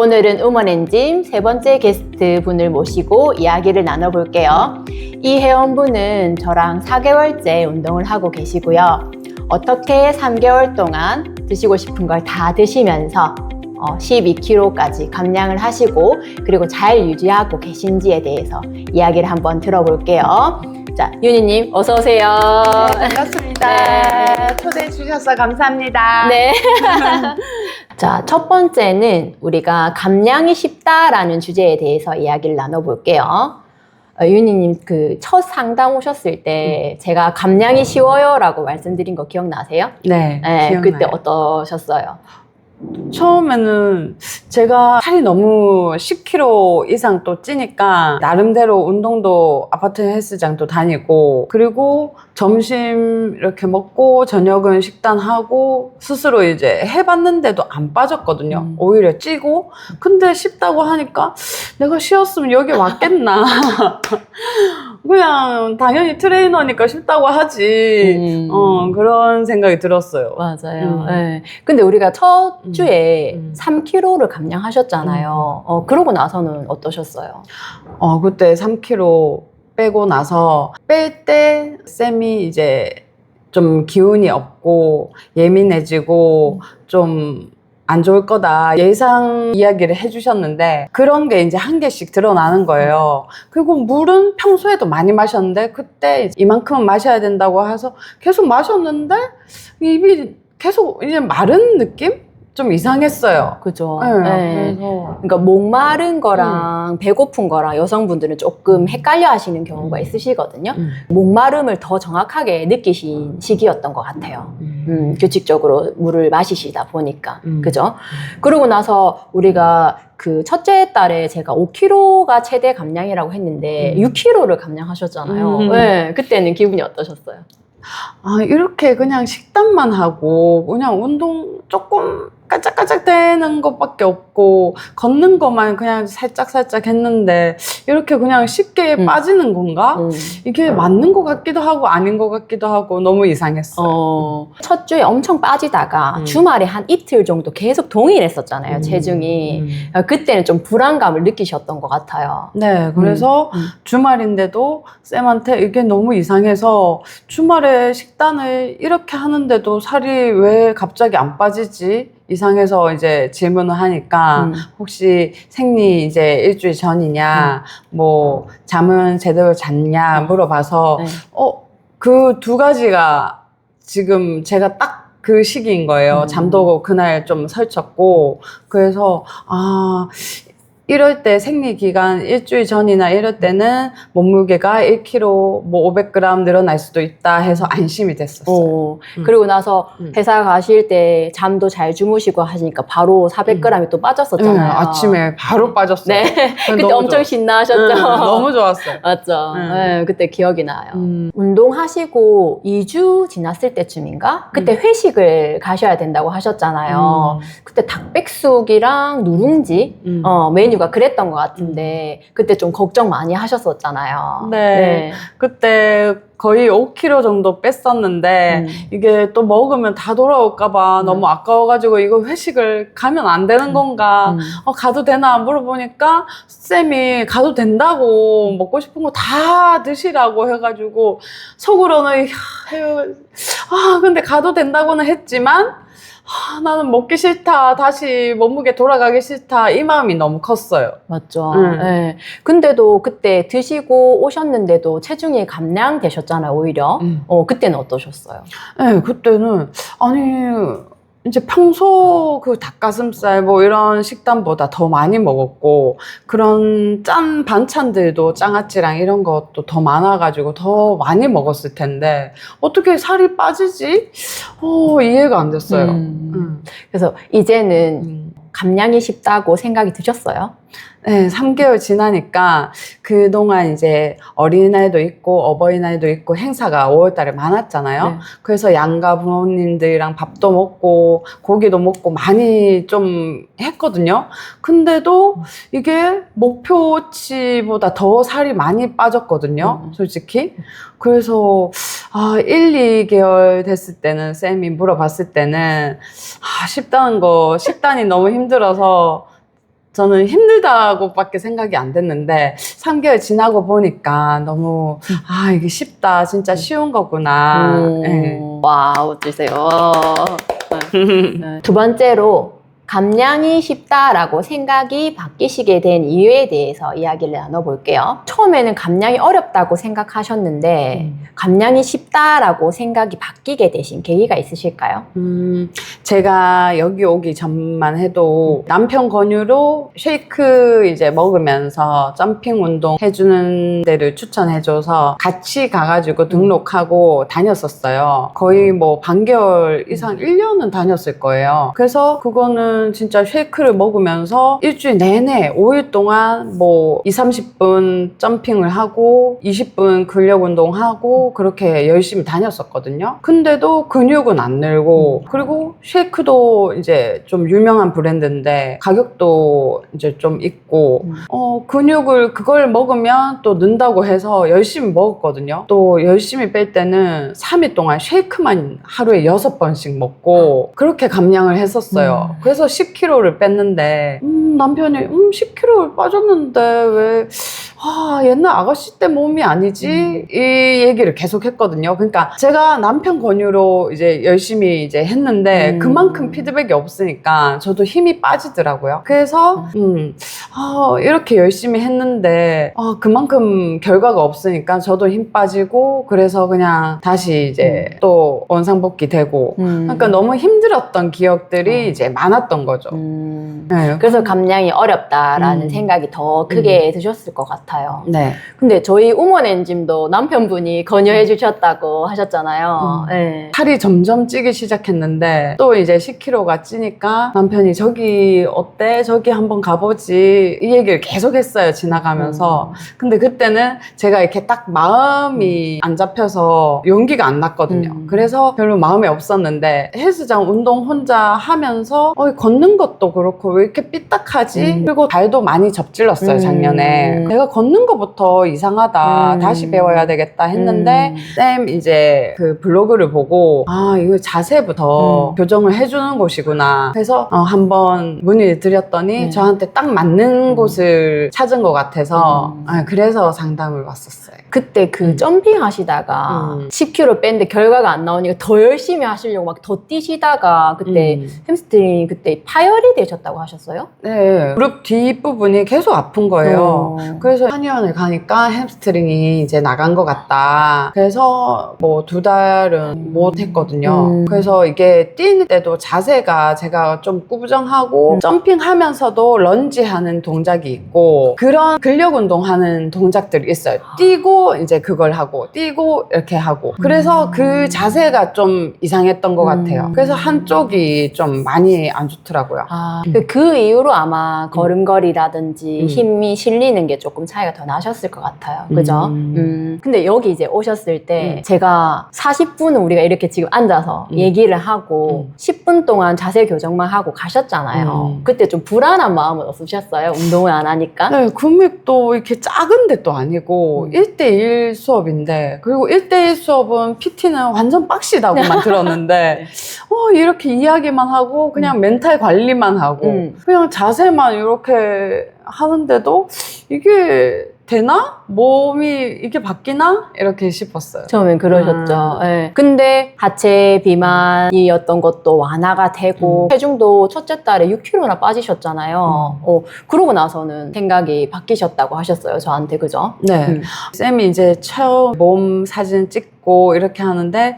오늘은 우먼엔짐 세 번째 게스트 분을 모시고 이야기를 나눠볼게요. 이 회원분은 저랑 4개월째 운동을 하고 계시고요. 어떻게 3개월 동안 드시고 싶은 걸 다 드시면서 12kg까지 감량을 하시고 그리고 잘 유지하고 계신지에 대해서 이야기를 한번 들어볼게요. 자, 윤희님 어서 오세요. 네, 반갑습니다. 초대해 주셔서 감사합니다. 네. 자, 첫 번째는 우리가 감량이 쉽다라는 주제에 대해서 이야기를 나눠볼게요. 윤희님 그 첫 상담 오셨을 때 제가 감량이 쉬워요라고 말씀드린 거 기억나세요? 네, 네, 기억나요. 그때 어떠셨어요? 처음에는 제가 살이 너무 10kg 이상 또 찌니까 나름대로 운동도 아파트 헬스장도 다니고 그리고 점심 이렇게 먹고 저녁은 식단하고 스스로 이제 해봤는데도 안 빠졌거든요. 오히려 찌고 근데 쉽다고 하니까 내가 쉬었으면 여기 왔겠나. 그냥 당연히 트레이너니까 쉽다고 하지. 그런 생각이 들었어요. 맞아요. 네. 근데 우리가 첫 주에 3kg를 감량하셨잖아요. 그러고 나서는 어떠셨어요? 그때 3kg 빼고 나서 뺄 때 쌤이 이제 좀 기운이 없고 예민해지고 좀 안 좋을 거다 예상 이야기를 해주셨는데 그런 게 이제 한 개씩 드러나는 거예요. 그리고 물은 평소에도 많이 마셨는데 그때 이만큼은 마셔야 된다고 해서 계속 마셨는데 입이 계속 이제 마른 느낌? 좀 이상했어요. 그죠. 네, 네. 그래서 그러니까 목마른 거랑 배고픈 거랑 여성분들은 조금 헷갈려 하시는 경우가 있으시거든요. 목마름을 더 정확하게 느끼신 시기였던 것 같아요. 규칙적으로 물을 마시시다 보니까. 그죠? 그러고 나서 우리가 그 첫째 달에 제가 5kg가 최대 감량이라고 했는데 6kg를 감량하셨잖아요. 네, 그때는 기분이 어떠셨어요? 이렇게 그냥 식단만 하고 그냥 운동 조금 깔짝깔짝 되는 것밖에 없고 걷는 것만 그냥 살짝 했는데 이렇게 그냥 쉽게 빠지는 건가? 이게 맞는 것 같기도 하고 아닌 것 같기도 하고 너무 이상했어요. 첫 주에 엄청 빠지다가 주말에 한 이틀 정도 계속 동일했었잖아요, 체중이. 그때는 좀 불안감을 느끼셨던 것 같아요. 네, 그래서 주말인데도 쌤한테 이게 너무 이상해서 주말에 식단을 이렇게 하는데도 살이 왜 갑자기 안 빠지지? 이상해서 이제 질문을 하니까 혹시 생리 이제 일주일 전이냐 뭐 잠은 제대로 잤냐 물어봐서 네. 그 두 가지가 지금 제가 딱 그 시기인 거예요. 잠도 그날 좀 설쳤고 그래서 이럴 때 생리 기간 일주일 전이나 이럴 때는 몸무게가 1kg 뭐 500g 늘어날 수도 있다 해서 안심이 됐었어요. 그리고 나서 회사 가실 때 잠도 잘 주무시고 하시니까 바로 400g이 또 빠졌었잖아요. 네, 아침에 바로 빠졌어요. 네. 그때 너무 엄청 좋았어요. 신나하셨죠? 너무 좋았어요. 맞죠. 네, 그때 기억이 나요. 운동하시고 2주 지났을 때쯤인가? 그때 회식을 가셔야 된다고 하셨잖아요. 그때 닭백숙이랑 누룽지 메뉴가 그랬던 것 같은데 그때 좀 걱정 많이 하셨었잖아요. 네. 그때 거의 5kg 정도 뺐었는데 이게 또 먹으면 다 돌아올까봐 너무 아까워가지고 이거 회식을 가면 안 되는 건가? 가도 되나 물어보니까 쌤이 가도 된다고 먹고 싶은 거 다 드시라고 해가지고 속으로는 근데 가도 된다고는 했지만 나는 먹기 싫다. 다시 몸무게 돌아가기 싫다. 이 마음이 너무 컸어요. 맞죠. 네. 근데도 그때 드시고 오셨는데도 체중이 감량되셨잖아요, 오히려. 그때는 어떠셨어요? 네, 그때는 이제 평소 그 닭가슴살 뭐 이런 식단보다 더 많이 먹었고 그런 짠 반찬들도 장아찌랑 이런 것도 더 많아가지고 더 많이 먹었을 텐데 어떻게 살이 빠지지? 이해가 안 됐어요. 그래서 이제는 감량이 쉽다고 생각이 드셨어요? 네, 3개월 지나니까 그동안 이제 어린이날도 있고 어버이날도 있고 행사가 5월달에 많았잖아요. 네. 그래서 양가 부모님들이랑 밥도 먹고 고기도 먹고 많이 좀 했거든요. 근데도 이게 목표치보다 더 살이 많이 빠졌거든요. 솔직히. 그래서 1, 2개월 됐을 때는 쌤이 물어봤을 때는 식단이 너무 힘들어서 저는 힘들다고밖에 생각이 안 됐는데 3개월 지나고 보니까 너무 이게 쉽다, 진짜 쉬운 거구나. 네. 와우, 주세요. 네. 두 번째로 감량이 쉽다라고 생각이 바뀌시게 된 이유에 대해서 이야기를 나눠볼게요. 처음에는 감량이 어렵다고 생각하셨는데 감량이 쉽다라고 생각이 바뀌게 되신 계기가 있으실까요? 제가 여기 오기 전만 해도 남편 권유로 쉐이크 이제 먹으면서 점핑 운동 해주는 데를 추천해줘서 같이 가가지고 등록하고 다녔었어요. 거의 뭐 반개월 이상 1년은 다녔을 거예요. 그래서 그거는 진짜 쉐이크를 먹으면서 일주일 내내 5일 동안 뭐 30분 점핑을 하고 20분 근력 운동하고 그렇게 열심히 다녔었거든요. 근데도 근육은 안 늘고 그리고 쉐이크도 이제 좀 유명한 브랜드인데 가격도 이제 좀 있고 근육을 그걸 먹으면 또 는다고 해서 열심히 먹었거든요. 또 열심히 뺄 때는 3일 동안 쉐이크만 하루에 6번씩 먹고 그렇게 감량을 했었어요. 그래서 10kg를 뺐는데 남편이 10kg를 빠졌는데 왜 옛날 아가씨 때 몸이 아니지? 이 얘기를 계속 했거든요. 그러니까 제가 남편 권유로 이제 열심히 이제 했는데 그만큼 피드백이 없으니까 저도 힘이 빠지더라고요. 그래서 이렇게 열심히 했는데 그만큼 결과가 없으니까 저도 힘 빠지고 그래서 그냥 다시 이제 또 원상복귀 되고 그러니까 너무 힘들었던 기억들이 이제 많았던 거죠. 네. 그래서 감량이 어렵다라는 생각이 더 크게 드셨을 것 같아요. 네. 근데 저희 우먼 엔짐도 남편분이 권유해 주셨다고 하셨잖아요. 네. 살이 점점 찌기 시작했는데 또 이제 10kg가 찌니까 남편이 저기 어때? 저기 한번 가보지 이 얘기를 계속 했어요, 지나가면서. 근데 그때는 제가 이렇게 딱 마음이 안 잡혀서 용기가 안 났거든요. 그래서 별로 마음이 없었는데 헬스장 운동 혼자 하면서 걷는 것도 그렇고 왜 이렇게 삐딱하지? 그리고 발도 많이 접질렀어요, 작년에. 내가 걷는 것부터 이상하다, 다시 배워야 되겠다 했는데 쌤 이제 그 블로그를 보고 이거 자세부터 교정을 해주는 곳이구나 해서 한번 문의를 드렸더니 저한테 딱 맞는 곳을 찾은 것 같아서 그래서 상담을 왔었어요. 그때 그 점핑 하시다가 10kg 뺐는데 결과가 안 나오니까 더 열심히 하시려고 막 더 뛰시다가 그때 햄스트링이 그때 파열이 되셨다고 하셨어요? 네, 무릎 뒷부분이 계속 아픈 거예요. 그래서 한의원을 가니까 햄스트링이 이제 나간 것 같다. 그래서 뭐 2달은 못 했거든요. 그래서 이게 뛰는 때도 자세가 제가 좀 꾸부정하고 점핑하면서도 런지하는 동작이 있고 그런 근력 운동하는 동작들이 있어요. 뛰고 이제 그걸 하고 뛰고 이렇게 하고 그래서 그 자세가 좀 이상했던 것 같아요. 그래서 한쪽이 좀 많이 안 좋더라고요. 그 이후로 아마 걸음걸이라든지 힘이 실리는 게 조금 차이가 더 나셨을 것 같아요. 그죠? 근데 여기 이제 오셨을 때 제가 40분은 우리가 이렇게 지금 앉아서 얘기를 하고 10분 동안 자세 교정만 하고 가셨잖아요. 그때 좀 불안한 마음은 없으셨어요? 운동을 안 하니까? 네, 금액도 이렇게 작은 데도 아니고 1대1 수업인데 그리고 1대1 수업은 PT는 완전 빡시다고만 들었는데 이렇게 이야기만 하고 그냥 멘탈 관리만 하고 그냥 자세만 이렇게 하는데도 이게 되나? 몸이 이게 바뀌나? 이렇게 싶었어요. 처음엔 그러셨죠. 네. 근데 하체 비만이었던 것도 완화가 되고 체중도 첫째 달에 6kg나 빠지셨잖아요. 그러고 나서는 생각이 바뀌셨다고 하셨어요, 저한테. 그죠? 네. 쌤이 이제 처음 몸 사진 찍고 이렇게 하는데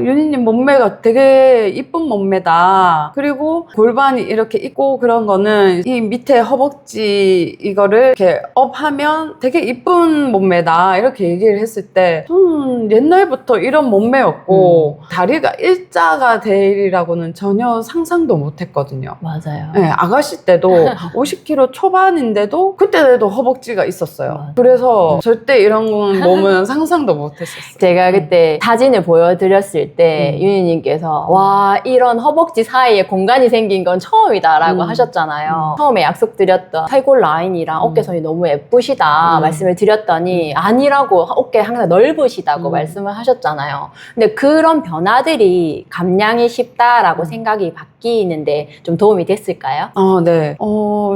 윤희님 몸매가 되게 이쁜 몸매다. 그리고 골반이 이렇게 있고 그런 거는 이 밑에 허벅지 이거를 이렇게 업하면 되게 이쁜 몸매다 이렇게 얘기를 했을 때 저는 옛날부터 이런 몸매였고 다리가 일자가 되리라고는 전혀 상상도 못했거든요. 맞아요. 네, 아가씨 때도 50kg 초반인데도 그때도 허벅지가 있었어요. 맞아. 그래서 절대 이런 몸은 상상도 못했었어요. 제가 그때 사진을 보여드렸을 때 윤희님께서 와 이런 허벅지 사이에 공간이 생긴 건 처음이다라고 하셨잖아요. 처음에 약속드렸던 쇄골 라인이랑 어깨선이 너무 예쁘시다 말씀을 드렸더니 아니라고 어깨 항상 넓으시다고 말씀을 하셨잖아요. 근데 그런 변화들이 감량이 쉽다라고 생각이 바뀌는데 좀 도움이 됐을까요? 네.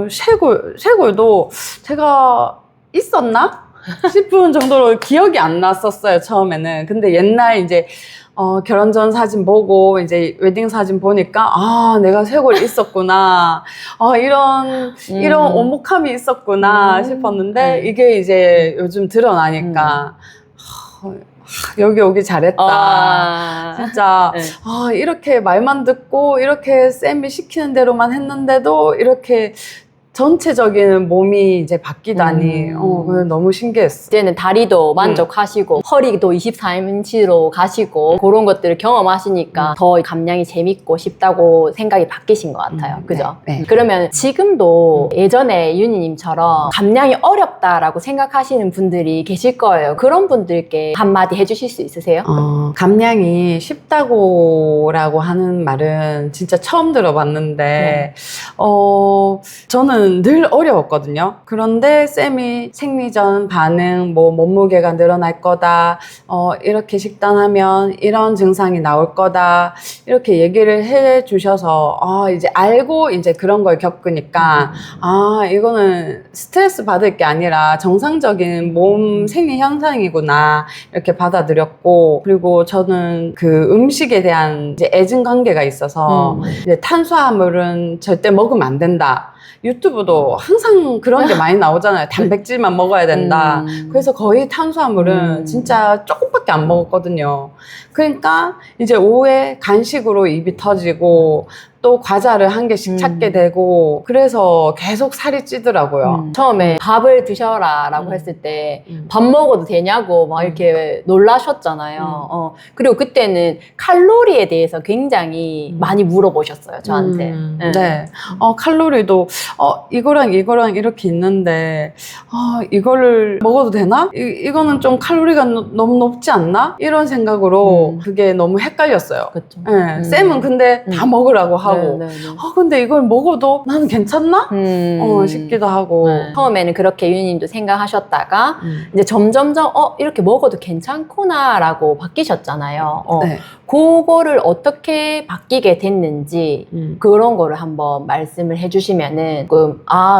쇄골도 제가 있었나? 싶은 정도로 기억이 안 났었어요, 처음에는. 근데 옛날 이제, 결혼 전 사진 보고, 이제 웨딩 사진 보니까, 아, 내가 쇄골이 있었구나. 이런 오목함이 있었구나 싶었는데, 이게 이제 요즘 드러나니까, 여기 오기 잘했다. 진짜, 네. 이렇게 말만 듣고, 이렇게 쌤이 시키는 대로만 했는데도, 이렇게 전체적인 몸이 이제 바뀌다니, 그게 너무 신기했어. 이제는 다리도 만족하시고 허리도 24인치로 가시고 그런 것들을 경험하시니까 더 감량이 재밌고 쉽다고 생각이 바뀌신 것 같아요. 그죠? 네. 그러면 지금도 예전에 윤희님처럼 감량이 어렵다라고 생각하시는 분들이 계실 거예요. 그런 분들께 한마디 해주실 수 있으세요? 감량이 쉽다고라고 하는 말은 진짜 처음 들어봤는데, 저는 늘 어려웠거든요. 그런데 쌤이 생리전 반응, 몸무게가 늘어날 거다, 이렇게 식단하면 이런 증상이 나올 거다, 이렇게 얘기를 해 주셔서, 이제 알고 이제 그런 걸 겪으니까, 이거는 스트레스 받을 게 아니라 정상적인 몸 생리 현상이구나, 이렇게 받아들였고, 그리고 저는 그 음식에 대한 이제 애증 관계가 있어서, 이제 탄수화물은 절대 먹으면 안 된다. 유튜브도 항상 그런 게 많이 나오잖아요. 단백질만 먹어야 된다. 그래서 거의 탄수화물은 진짜 조금밖에 안 먹었거든요. 그러니까 이제 오후에 간식으로 입이 터지고 또 과자를 한 개씩 찾게 되고 그래서 계속 살이 찌더라고요. 처음에 밥을 드셔라 라고 했을 때 밥 먹어도 되냐고 막 이렇게 놀라셨잖아요. 그리고 그때는 칼로리에 대해서 굉장히 많이 물어보셨어요, 저한테. 네. 칼로리도 이거랑 이렇게 있는데 이거를 먹어도 되나? 이거는 좀 칼로리가 너무 높지 않나? 이런 생각으로 그게 너무 헷갈렸어요. 그렇죠. 네. 쌤은 근데 다 먹으라고 하고 네. 근데 이걸 먹어도 나는 괜찮나? 싶기도 하고 처음에는 그렇게 윤희님도 생각하셨다가 이제 점점점 이렇게 먹어도 괜찮구나 라고 바뀌셨잖아요. 네. 그거를 어떻게 바뀌게 됐는지 그런 거를 한번 말씀을 해주시면은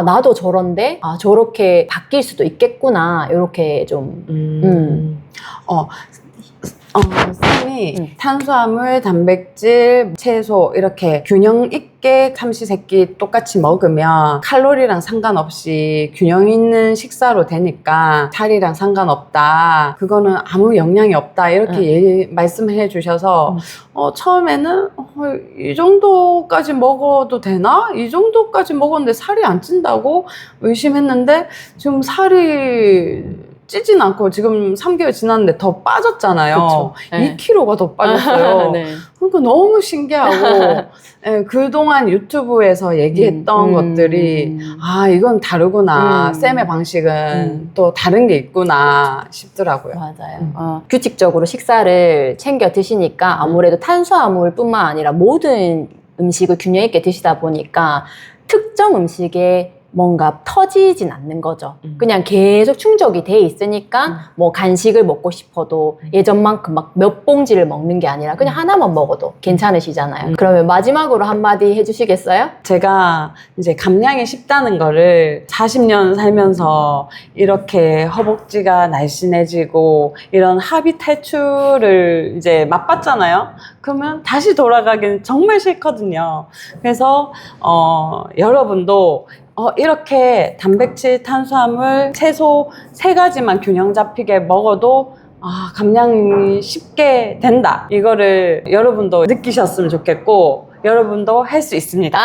나도 저런데 저렇게 바뀔 수도 있겠구나 이렇게 좀 쌤이 탄수화물, 단백질, 채소 이렇게 균형 있게 삼시세끼 똑같이 먹으면 칼로리랑 상관없이 균형 있는 식사로 되니까 살이랑 상관없다. 그거는 아무 영향이 없다. 이렇게 말씀해 주셔서 처음에는 이 정도까지 먹어도 되나? 이 정도까지 먹었는데 살이 안 찐다고 의심했는데 지금 살이 찌진 않고 지금 3개월 지났는데 더 빠졌잖아요. 네. 2kg가 더 빠졌어요. 네. 그러니까 너무 신기하고 그동안 유튜브에서 얘기했던 것들이 이건 다르구나. 쌤의 방식은 또 다른 게 있구나 싶더라고요. 맞아요. 규칙적으로 식사를 챙겨 드시니까 아무래도 탄수화물뿐만 아니라 모든 음식을 균형 있게 드시다 보니까 특정 음식에 뭔가 터지진 않는 거죠. 그냥 계속 충족이 돼 있으니까 뭐 간식을 먹고 싶어도 예전만큼 막 몇 봉지를 먹는 게 아니라 그냥 하나만 먹어도 괜찮으시잖아요. 그러면 마지막으로 한마디 해주시겠어요? 제가 이제 감량이 쉽다는 거를 40년 살면서 이렇게 허벅지가 날씬해지고 이런 합의 탈출을 이제 맛봤잖아요. 그러면 다시 돌아가기는 정말 싫거든요. 그래서 여러분도 이렇게 단백질, 탄수화물, 채소 3가지만 균형 잡히게 먹어도 감량이 쉽게 된다. 이거를 여러분도 느끼셨으면 좋겠고 여러분도 할 수 있습니다.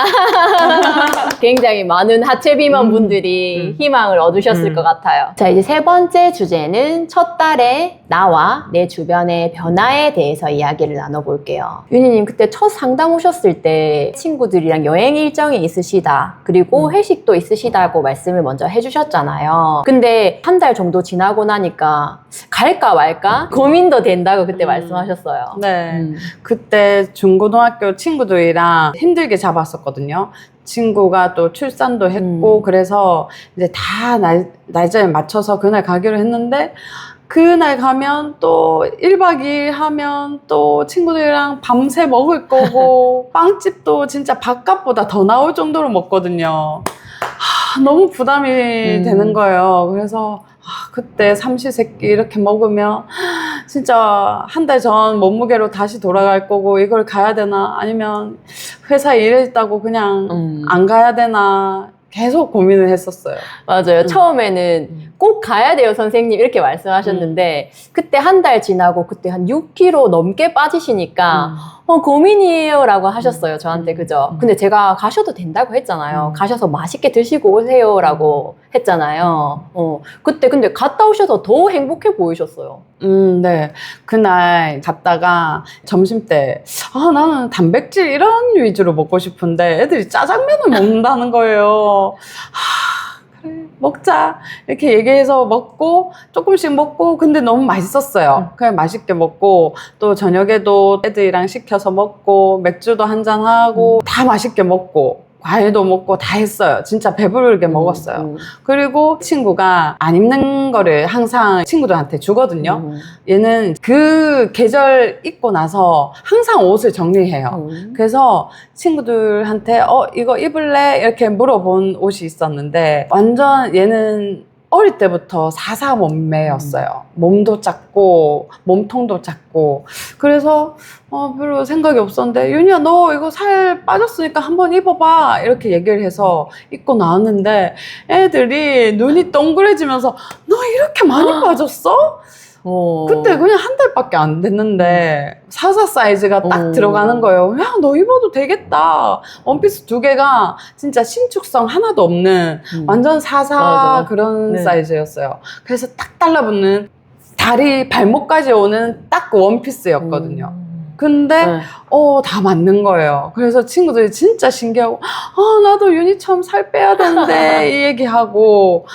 굉장히 많은 하체 비만 분들이 희망을 얻으셨을 것 같아요. 자, 이제 3번째 주제는 첫 달에 나와 내 주변의 변화에 대해서 이야기를 나눠볼게요. 윤희님, 그때 첫 상담 오셨을 때 친구들이랑 여행 일정이 있으시다, 그리고 회식도 있으시다고 말씀을 먼저 해주셨잖아요. 근데 한 달 정도 지나고 나니까 갈까 말까 고민도 된다고 그때 말씀하셨어요. 네. 그때 중고등학교 친구들이랑 힘들게 잡았었거든요. 친구가 또 출산도 했고, 그래서 이제 다 날짜에 맞춰서 그날 가기로 했는데, 그날 가면 또 1박 2일 하면 또 친구들이랑 밤새 먹을 거고, 빵집도 진짜 바깥보다 더 나올 정도로 먹거든요. 너무 부담이 되는 거예요. 그래서 그때 삼시세끼 이렇게 먹으면 진짜 한 달 전 몸무게로 다시 돌아갈 거고, 이걸 가야 되나 아니면 회사에 일했다고 그냥 안 가야 되나 계속 고민을 했었어요. 맞아요. 처음에는 꼭 가야 돼요, 선생님, 이렇게 말씀하셨는데 그때 한 달 지나고 그때 한 6kg 넘게 빠지시니까 고민이에요 라고 하셨어요, 저한테. 그죠? 근데 제가 가셔도 된다고 했잖아요. 가셔서 맛있게 드시고 오세요 라고 했잖아요. 그때 근데 갔다 오셔서 더 행복해 보이셨어요. 네. 그날 갔다가 점심때 나는 단백질 이런 위주로 먹고 싶은데 애들이 짜장면을 먹는다는 거예요. 그래, 먹자 이렇게 얘기해서 먹고, 조금씩 먹고, 근데 너무 맛있었어요. 그냥 맛있게 먹고, 또 저녁에도 애들이랑 시켜서 먹고, 맥주도 한잔 하고, 다 맛있게 먹고, 과일도 먹고 다 했어요. 진짜 배부르게 먹었어요. 그리고 친구가 안 입는 거를 항상 친구들한테 주거든요. 얘는 그 계절 입고 나서 항상 옷을 정리해요. 그래서 친구들한테 이거 입을래? 이렇게 물어본 옷이 있었는데, 완전 얘는 어릴 때부터 사사 몸매였어요. 몸도 작고 몸통도 작고. 그래서 별로 생각이 없었는데, 윤희야 너 이거 살 빠졌으니까 한번 입어봐 이렇게 얘기를 해서 입고 나왔는데, 애들이 눈이 동그래지면서 너 이렇게 많이 빠졌어? 그때 그냥 한 달밖에 안 됐는데 사사 사이즈가 딱 들어가는 거예요. 야, 너 입어도 되겠다. 원피스 2개가 진짜 신축성 하나도 없는 완전 사사 맞아. 그런 사이즈였어요. 그래서 딱 달라붙는 다리 발목까지 오는 딱 그 원피스였거든요. 근데 다 맞는 거예요. 그래서 친구들이 진짜 신기하고, 나도 윤희처럼 살 빼야 되는데 이 얘기하고,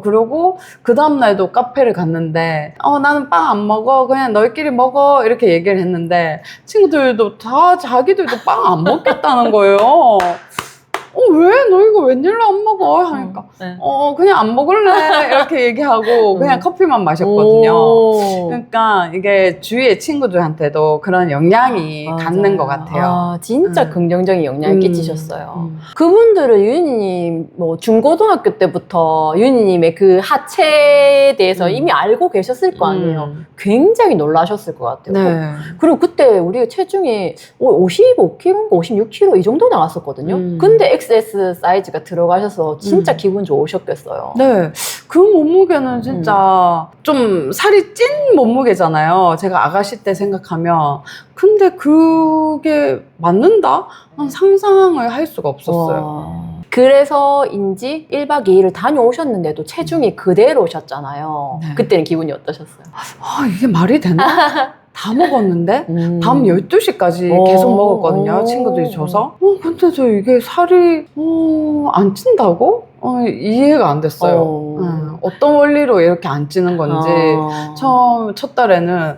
그러고 그 다음날도 카페를 갔는데, 나는 빵 안 먹어, 그냥 너희끼리 먹어 이렇게 얘기를 했는데, 친구들도 다 자기들도 빵 안 먹겠다는 거예요. 왜? 너 이거 웬일로 안 먹어? 하니까 그냥 안 먹을래 이렇게 얘기하고 그냥 커피만 마셨거든요. 그러니까 이게 주위의 친구들한테도 그런 영향이 갖는 것 같아요. 진짜 긍정적인 영향을 끼치셨어요. 그분들은 윤희님 뭐 중고등학교 때부터 윤희님의 그 하체에 대해서 이미 알고 계셨을 거 아니에요. 굉장히 놀라셨을 것 같아요. 네. 그리고 그때 우리가 체중이 55kg, 56kg 이 정도 나왔었거든요. 근데 XS 사이즈가 들어가셔서 진짜 기분 좋으셨겠어요. 네. 그 몸무게는 진짜 좀 살이 찐 몸무게잖아요. 제가 아가씨 때 생각하면. 근데 그게 맞는다? 난 상상을 할 수가 없었어요. 그래서인지 1박 2일을 다녀오셨는데도 체중이 그대로셨잖아요. 네. 그때는 기분이 어떠셨어요? 이게 말이 되나? 다 먹었는데 밤 12시까지 계속 먹었거든요. 친구들이 줘서. 근데 저 이게 살이 안 찐다고? 이해가 안 됐어요. 어떤 원리로 이렇게 안 찌는 건지 처음 첫 달에는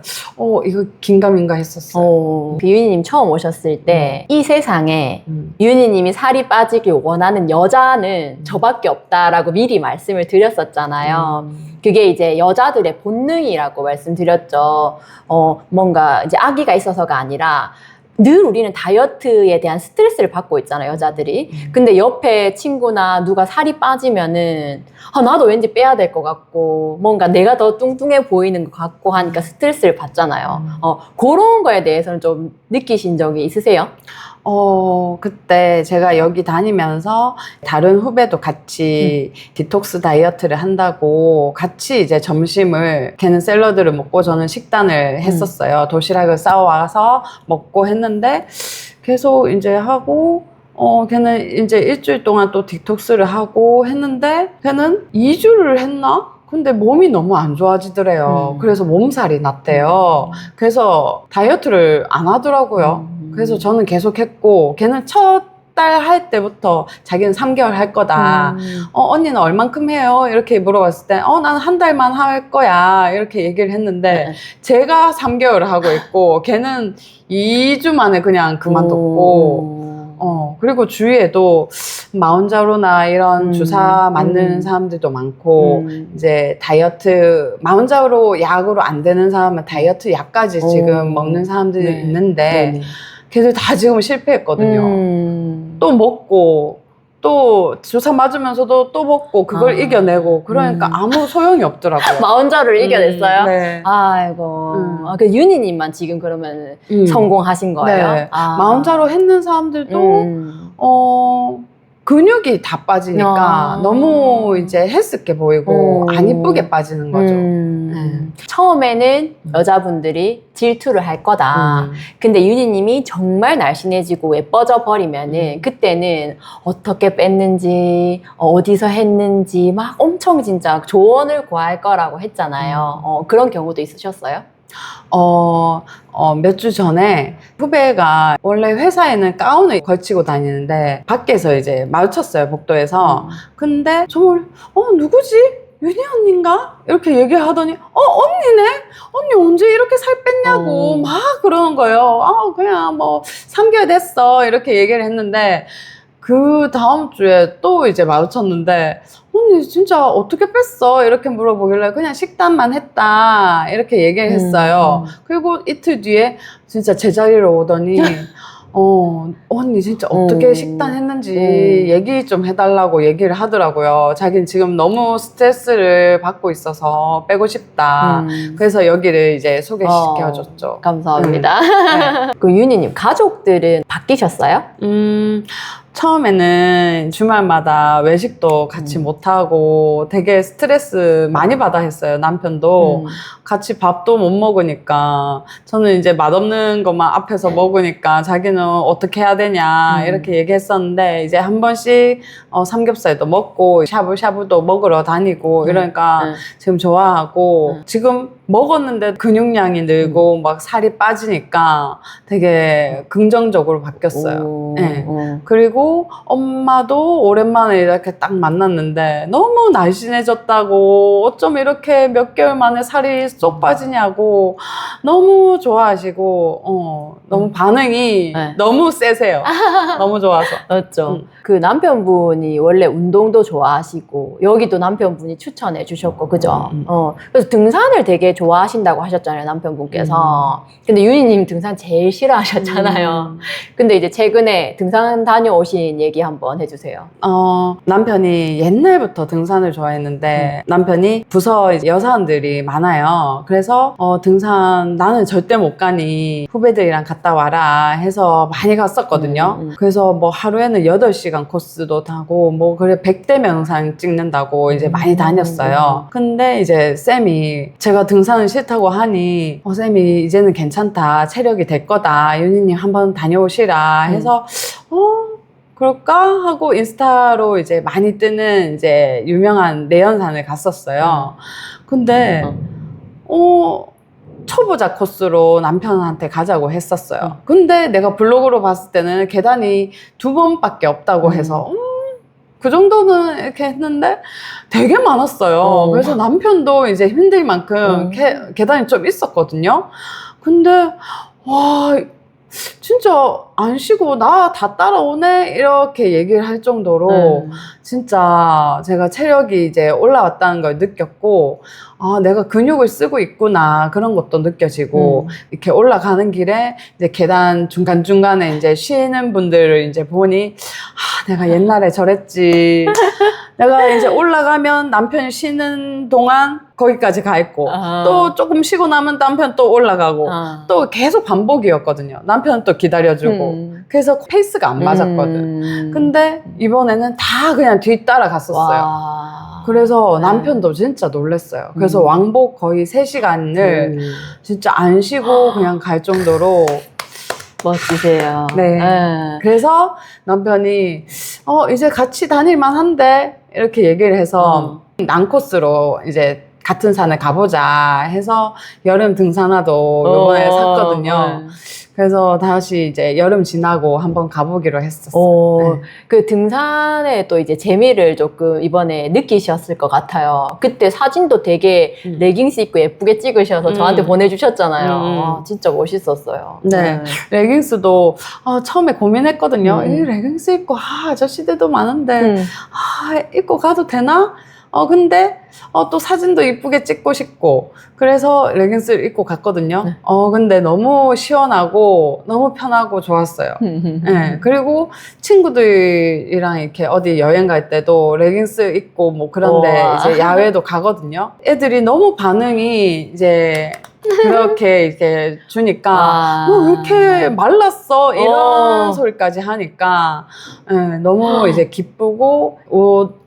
이거 긴가민가 했었어요. 윤희님 처음 오셨을 때 이 세상에 윤희님이 살이 빠지길 원하는 여자는 저밖에 없다라고 미리 말씀을 드렸었잖아요. 그게 이제 여자들의 본능이라고 말씀드렸죠. 뭔가 이제 아기가 있어서가 아니라 늘 우리는 다이어트에 대한 스트레스를 받고 있잖아요, 여자들이. 근데 옆에 친구나 누가 살이 빠지면은 나도 왠지 빼야 될 것 같고 뭔가 내가 더 뚱뚱해 보이는 것 같고 하니까 스트레스를 받잖아요. 그런 거에 대해서는 좀 느끼신 적이 있으세요? 그때 제가 여기 다니면서 다른 후배도 같이 디톡스 다이어트를 한다고 같이 이제 점심을, 걔는 샐러드를 먹고 저는 식단을 했었어요. 도시락을 싸와서 먹고 했는데 계속 이제 하고 걔는 이제 일주일 동안 또 디톡스를 하고 했는데 걔는 2주를 했나? 근데 몸이 너무 안 좋아지더래요. 그래서 몸살이 났대요. 그래서 다이어트를 안 하더라고요. 그래서 저는 계속 했고, 걔는 첫 달 할 때부터 자기는 3개월 할 거다. 언니는 얼만큼 해요? 이렇게 물어봤을 때, 나는 한 달만 할 거야. 이렇게 얘기를 했는데, 제가 3개월을 하고 있고, 걔는 2주 만에 그냥 그만뒀고, 그리고 주위에도 마운자로나 이런 주사 맞는 사람들도 많고, 이제 다이어트, 마운자로 약으로 안 되는 사람은 다이어트 약까지 지금 먹는 사람들이 네. 있는데, 네네. 걔들 다 지금 실패했거든요. 또 먹고, 또 주사 맞으면서도 또 먹고, 그걸 이겨내고, 그러니까 아무 소용이 없더라고요. 마운자를 이겨냈어요? 네. 아이고. 그 윤희님만 지금 그러면 성공하신 거예요? 네. 마운자로 했는 사람들도, 근육이 다 빠지니까 너무 이제 헬스케 보이고 안 이쁘게 빠지는 거죠. 처음에는 여자분들이 질투를 할 거다. 근데 윤희님이 정말 날씬해지고 예뻐져 버리면은 그때는 어떻게 뺐는지, 어디서 했는지 막 엄청 진짜 조언을 구할 거라고 했잖아요. 그런 경우도 있으셨어요? 몇 주 전에 후배가 원래 회사에는 가운을 걸치고 다니는데 밖에서 이제 마주쳤어요, 복도에서. 근데 정말, 누구지? 윤희 언니인가? 이렇게 얘기하더니, 언니네? 언니 언제 이렇게 살 뺐냐고 막 그러는 거예요. 그냥 뭐 3개월 됐어. 이렇게 얘기를 했는데, 그 다음 주에 또 이제 마주쳤는데, 언니 진짜 어떻게 뺐어? 이렇게 물어보길래 그냥 식단만 했다. 이렇게 얘기를 했어요. 그리고 이틀 뒤에 진짜 제자리로 오더니, 언니 진짜 어떻게 식단했는지 얘기 좀 해달라고 얘기를 하더라고요. 자기는 지금 너무 스트레스를 받고 있어서 빼고 싶다. 그래서 여기를 이제 소개시켜줬죠. 감사합니다. 네. 그 윤희님, 가족들은 바뀌셨어요? 처음에는 주말마다 외식도 같이 못하고 되게 스트레스 많이 받아 했어요. 남편도 같이 밥도 못 먹으니까 저는 이제 맛없는 것만 앞에서 먹으니까 자기는 어떻게 해야 되냐 이렇게 얘기했었는데 이제 한 번씩 삼겹살도 먹고 샤브샤브도 먹으러 다니고 이러니까 지금 좋아하고 지금 먹었는데 근육량이 늘고 막 살이 빠지니까 되게 긍정적으로 바뀌었어요. 네. 그리고 엄마도 오랜만에 이렇게 딱 만났는데 너무 날씬해졌다고 어쩜 이렇게 몇 개월 만에 살이 쏙 빠지냐고 너무 좋아하시고 너무 반응이 너무 세세요. 너무 좋아서. 맞죠. 그 남편분이 원래 운동도 좋아하시고 여기도 남편분이 추천해 주셨고 그죠? 그래서 등산을 되게 좋아하신다고 하셨잖아요, 남편분께서. 근데 윤희님 등산 제일 싫어하셨잖아요. 근데 이제 최근에 등산 다녀오신 얘기 한번 해주세요. 남편이 옛날부터 등산을 좋아했는데 남편이 부서 이제 여사원들이 많아요. 그래서 등산 나는 절대 못 가니 후배들이랑 갔다 와라 해서 많이 갔었거든요. 그래서 뭐 하루에는 8시간 코스도 타고 뭐 그래 100대 명상 찍는다고 이제 많이 다녔어요. 근데 이제 쌤이 제가 등산은 싫다고 하니 쌤이 이제는 괜찮다, 체력이 될 거다, 윤희님 한번 다녀오시라 해서 그럴까 하고 인스타로 이제 많이 뜨는 이제 유명한 내연산을 갔었어요. 근데 초보자 코스로 남편한테 가자고 했었어요. 근데 내가 블로그로 봤을 때는 계단이 2번밖에 없다고 해서 그 정도는 이렇게 했는데 되게 많았어요. 그래서 남편도 이제 힘들 만큼 계단이 좀 있었거든요. 근데 와 진짜 안 쉬고 나 다 따라오네 이렇게 얘기를 할 정도로 진짜 제가 체력이 이제 올라왔다는 걸 느꼈고 내가 근육을 쓰고 있구나 그런 것도 느껴지고 이렇게 올라가는 길에 이제 계단 중간중간에 이제 쉬는 분들을 이제 보니 내가 옛날에 저랬지. 내가 이제 올라가면 남편이 쉬는 동안 거기까지 가 있고 또 조금 쉬고 나면 남편 또 올라가고 또 계속 반복이었거든요. 남편은 또 기다려주고 그래서 페이스가 안 맞았거든. 근데 이번에는 다 그냥 뒤따라 갔었어요. 그래서 남편도 진짜 놀랐어요. 그래서 왕복 거의 3시간을 진짜 안 쉬고 그냥 갈 정도로 멋지세요. 네. 그래서 남편이 이제 같이 다닐만 한데 이렇게 얘기를 해서 난코스로 이제 같은 산을 가보자 해서 여름 등산화도 요번에 샀거든요. 그래서 다시 이제 여름 지나고 한번 가보기로 했었어요. 네. 그 등산에 또 이제 재미를 조금 이번에 느끼셨을 것 같아요. 그때 사진도 되게 레깅스 입고 예쁘게 찍으셔서 저한테 보내주셨잖아요. 와, 진짜 멋있었어요. 네. 레깅스도 처음에 고민했거든요. 이 레깅스 입고 아저씨들도 많은데 입고 가도 되나? 근데 또 사진도 이쁘게 찍고 싶고 그래서 레깅스를 입고 갔거든요. 근데 너무 시원하고 너무 편하고 좋았어요. 네. 그리고 친구들이랑 이렇게 어디 여행 갈 때도 레깅스 입고 뭐 그런데 이제 야외도 가거든요. 애들이 너무 반응이 이제 그렇게 이렇게 주니까 너 왜 이렇게 말랐어? 이런 소리까지 하니까 너무 이제 기쁘고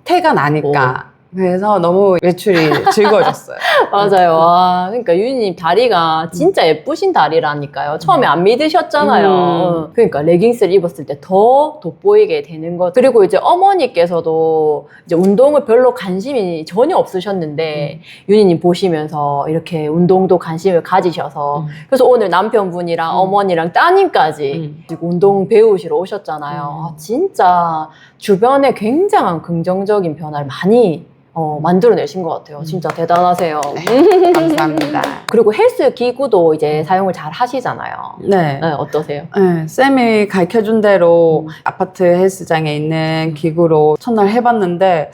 태가 나니까 그래서 너무 외출이 즐거워졌어요. 맞아요. 와, 그러니까 유니님 다리가 진짜 예쁘신 다리라니까요. 처음에 안 믿으셨잖아요. 그러니까 레깅스를 입었을 때 더 돋보이게 되는 거. 그리고 이제 어머니께서도 이제 운동을 별로 관심이 전혀 없으셨는데 유니님 보시면서 이렇게 운동도 관심을 가지셔서 그래서 오늘 남편분이랑 어머니랑 따님까지 운동 배우시러 오셨잖아요. 아, 진짜 주변에 굉장한 긍정적인 변화를 많이 만들어내신 것 같아요. 진짜 대단하세요. 네, 감사합니다. 그리고 헬스 기구도 이제 사용을 잘 하시잖아요. 네. 네, 어떠세요? 네, 쌤이 가르쳐준 대로 아파트 헬스장에 있는 기구로 첫날 해봤는데,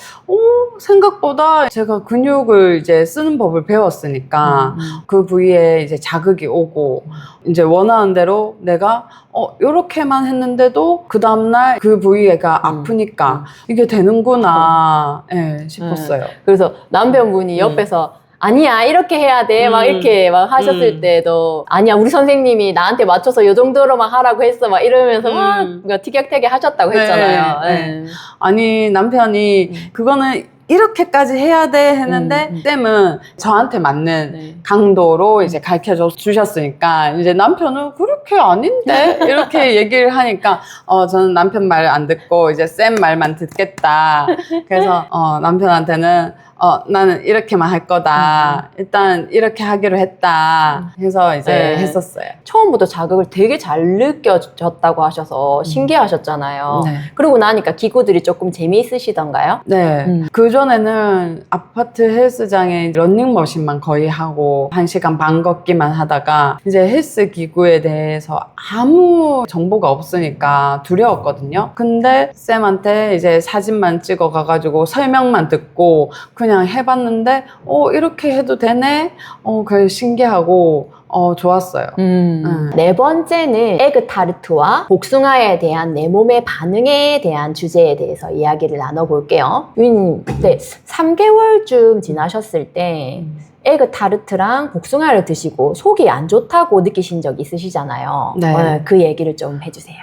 생각보다 제가 근육을 이제 쓰는 법을 배웠으니까 그 부위에 이제 자극이 오고, 이제 원하는 대로 내가 요렇게만 했는데도 그 다음날 그 부위가 아프니까 이게 되는구나 싶었어요. 그래서 남편분이 옆에서 아니야 이렇게 해야 돼 막 이렇게 막 하셨을 때도 아니야 우리 선생님이 나한테 맞춰서 이 정도로만 하라고 했어 막 이러면서 막 티격태격 하셨다고 했잖아요. 네. 아니 남편이 그거는 이렇게까지 해야 돼 했는데 쌤은 저한테 맞는 강도로 이제 가르쳐 주셨으니까 이제 남편은 그렇게 아닌데 이렇게 얘기를 하니까 저는 남편 말 안 듣고 이제 쌤 말만 듣겠다. 그래서 남편한테는 나는 이렇게만 할 거다. 일단 이렇게 하기로 했다. 해서 이제 했었어요. 처음부터 자극을 되게 잘 느껴졌다고 하셔서 신기하셨잖아요. 네. 그러고 나니까 기구들이 조금 재미있으시던가요? 네. 그전에는 아파트 헬스장에 런닝머신만 거의 하고 1시간 반 걷기만 하다가 이제 헬스 기구에 대해서 아무 정보가 없으니까 두려웠거든요. 근데 쌤한테 이제 사진만 찍어 가가지고 설명만 듣고 그냥 해봤는데 이렇게 해도 되네? 그게 신기하고 좋았어요. 네 번째는 에그타르트와 복숭아에 대한 내 몸의 반응에 대한 주제에 대해서 이야기를 나눠볼게요. 유님, 그때 3개월쯤 지나셨을 때 에그타르트랑 복숭아를 드시고 속이 안 좋다고 느끼신 적 있으시잖아요. 네. 그 얘기를 좀 해주세요.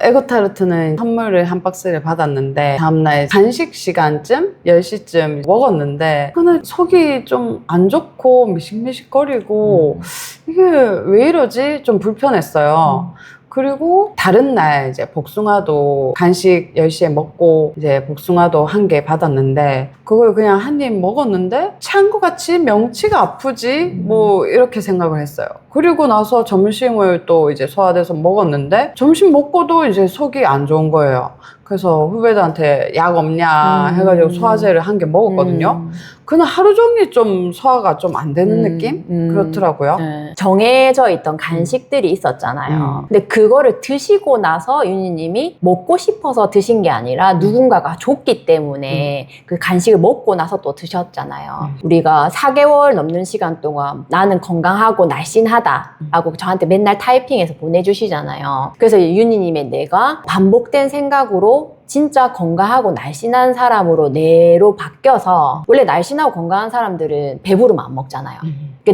에그타르트는 선물을 한 박스를 받았는데 다음날 간식 시간쯤 10시쯤 먹었는데 그날 속이 좀 안 좋고 미식미식거리고 이게 왜 이러지? 좀 불편했어요. 그리고 다른 날 이제 복숭아도 간식 10시에 먹고 이제 복숭아도 한 개 받았는데 그걸 그냥 한 입 먹었는데 찬 것 같이 명치가 아프지? 뭐 이렇게 생각을 했어요. 그리고 나서 점심을 또 이제 소화돼서 먹었는데 점심 먹고도 이제 속이 안 좋은 거예요. 그래서 후배들한테 약 없냐 해가지고 소화제를 한 개 먹었거든요. 그날 하루 종일 좀 소화가 좀 안 되는 느낌? 그렇더라고요. 정해져 있던 간식들이 있었잖아요. 근데 그거를 드시고 나서 윤희님이 먹고 싶어서 드신 게 아니라 누군가가 줬기 때문에 그 간식을 먹고 나서 또 드셨잖아요. 우리가 4개월 넘는 시간 동안 나는 건강하고 날씬하다 라고 저한테 맨날 타이핑해서 보내주시잖아요. 그래서 윤희님의 뇌가 반복된 생각으로 진짜 건강하고 날씬한 사람으로 뇌로 바뀌어서 원래 날씬하고 건강한 사람들은 배부르면 안 먹잖아요.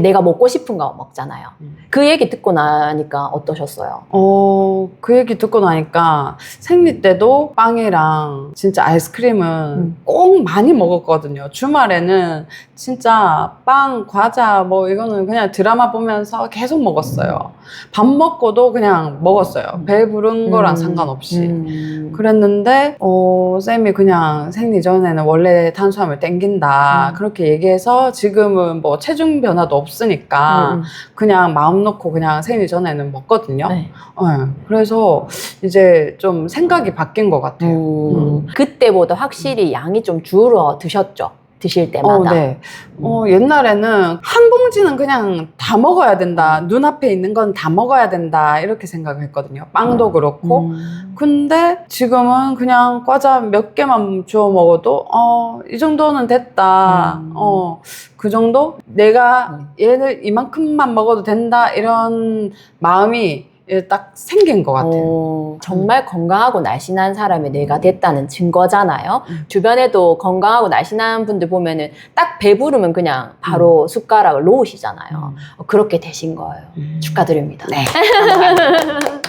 내가 먹고 싶은 거 먹잖아요. 그 얘기 듣고 나니까 어떠셨어요? 그 얘기 듣고 나니까 생리 때도 빵이랑 진짜 아이스크림은 꼭 많이 먹었거든요. 주말에는 진짜 빵, 과자 뭐 이거는 그냥 드라마 보면서 계속 먹었어요. 밥 먹고도 그냥 먹었어요. 배 부른 거랑 상관없이. 그랬는데 근데 쌤이 그냥 생리 전에는 원래 탄수화물 땡긴다 그렇게 얘기해서 지금은 뭐 체중 변화도 없으니까 그냥 마음 놓고 그냥 생리 전에는 먹거든요. 네. 그래서 이제 좀 생각이 바뀐 것 같아요. 그때보다 확실히 양이 좀 줄어 드셨죠? 드실 때마다. 네. 옛날에는 한 봉지는 그냥 다 먹어야 된다. 눈앞에 있는 건 다 먹어야 된다. 이렇게 생각했거든요. 빵도 그렇고. 근데 지금은 그냥 과자 몇 개만 주워 먹어도 이 정도는 됐다. 그 정도? 내가 얘를 이만큼만 먹어도 된다. 이런 마음이 딱 생긴 것 같아요. 정말 건강하고 날씬한 사람이 내가 됐다는 증거잖아요. 주변에도 건강하고 날씬한 분들 보면은 딱 배부르면 그냥 바로 숟가락을 놓으시잖아요. 그렇게 되신 거예요. 축하드립니다. 네.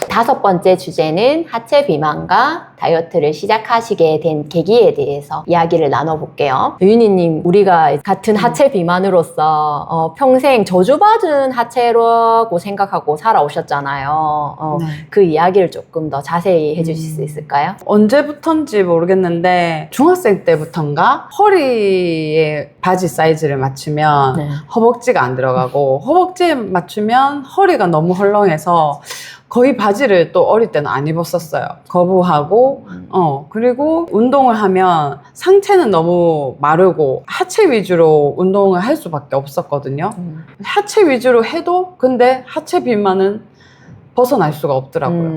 5번째 주제는 하체 비만과 다이어트를 시작하시게 된 계기에 대해서 이야기를 나눠볼게요. 유인이님, 우리가 같은 하체 비만으로서 평생 저주받은 하체라고 생각하고 살아오셨잖아요. 네. 그 이야기를 조금 더 자세히 해주실 수 있을까요? 언제부턴지 모르겠는데 중학생 때부터인가 허리에 바지 사이즈를 맞추면 네. 허벅지가 안 들어가고 허벅지에 맞추면 허리가 너무 헐렁해서 거의 바지를 또 어릴 때는 안 입었었어요. 거부하고 그리고 운동을 하면 상체는 너무 마르고 하체 위주로 운동을 할 수밖에 없었거든요. 하체 위주로 해도 근데 하체 비만은 벗어날 수가 없더라고요.